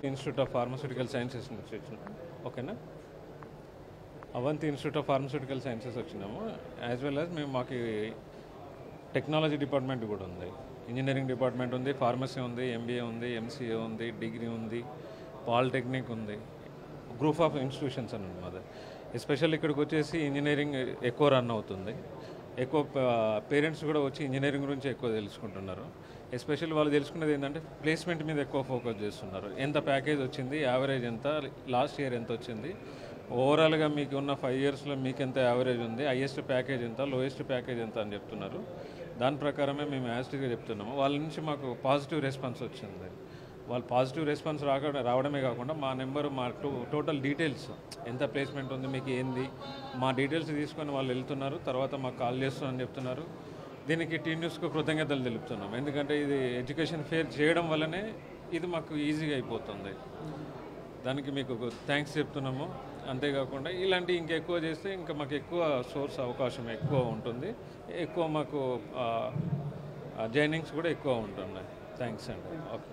Institute of pharmaceutical sciences నుంచి వచ్చినాము. ఓకేనా, Avanti institute of pharmaceutical sciences వచ్చినాము. యాజ్ వెల్ యాజ్ మాకు టెక్నాలజీ డిపార్ట్మెంట్ కూడా ఉంది, ఇంజనీరింగ్ డిపార్ట్మెంట్ ఉంది, ఫార్మసీ ఉంది, ఎంబీఏ ఉంది, ఎంసీఏ ఉంది, డిగ్రీ ఉంది, పాలిటెక్నిక్ ఉంది. గ్రూప్ ఆఫ్ ఇన్స్టిట్యూషన్స్ అని ఉన్నది. ఎస్పెషల్లీ ఇక్కడికి వచ్చేసి ఇంజనీరింగ్ ఎక్కువ రన్ అవుతుంది. ఎక్కువ పేరెంట్స్ కూడా వచ్చి ఇంజనీరింగ్ గురించి ఎక్కువ తెలుసుకుంటున్నారు. ఎస్పెషల్లీ వాళ్ళు తెలుసుకునేది ఏంటంటే ప్లేస్మెంట్ మీద ఎక్కువ ఫోకస్ చేస్తున్నారు. ఎంత ప్యాకేజ్ వచ్చింది, యావరేజ్ ఎంత, లాస్ట్ ఇయర్ ఎంత వచ్చింది, ఓవరాల్గా మీకు ఉన్న 5 ఇయర్స్లో మీకు ఎంత యావరేజ్ ఉంది, హైయెస్ట్ ప్యాకేజ్ ఎంత, లోయెస్ట్ ప్యాకేజ్ ఎంత అని చెప్తున్నారు. దాని ప్రకారమే మేము యాస్టిగా చెప్తున్నాము. వాళ్ళ నుంచి మాకు పాజిటివ్ రెస్పాన్స్ వచ్చింది. వాళ్ళు పాజిటివ్ రెస్పాన్స్ రావడమే కాకుండా మా నెంబరు, మా టోటల్ డీటెయిల్స్, ఎంత ప్లేస్మెంట్ ఉంది, మీకు ఏంది, మా డీటెయిల్స్ తీసుకొని వాళ్ళు వెళ్తున్నారు. తర్వాత మాకు కాల్ చేస్తున్నారని చెప్తున్నారు. దీనికి టీ న్యూస్కు కృతజ్ఞతలు తెలుపుతున్నాం. ఎందుకంటే ఇది ఎడ్యుకేషన్ ఫేర్ చేయడం వల్లనే ఇది మాకు ఈజీగా అయిపోతుంది. దానికి మీకు థ్యాంక్స్ చెప్తున్నాము. అంతేకాకుండా ఇలాంటి ఇంకెక్కువ చేస్తే ఇంకా మాకు ఎక్కువ సోర్స్ అవకాశం ఎక్కువ ఉంటుంది, ఎక్కువ మాకు జాయినింగ్స్ కూడా ఎక్కువ ఉంటున్నాయి. థ్యాంక్స్ అండి. ఓకే.